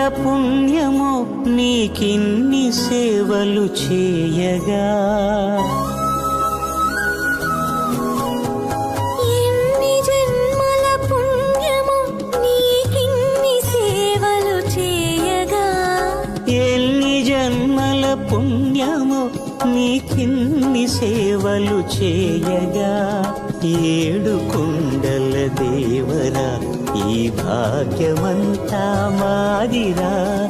పుణ్యమో నీకిన్ని సేవలు చేయగా. ఎన్ని జన్మల పుణ్యమో నీకిన్ని సేవలు చేయగా. ఎన్ని జన్మల పుణ్యమో నీకిన్ని సేవలు చేయగా. ఏడు కొండల దేవరా ఈ భాగ్యమంతా మాదిరా.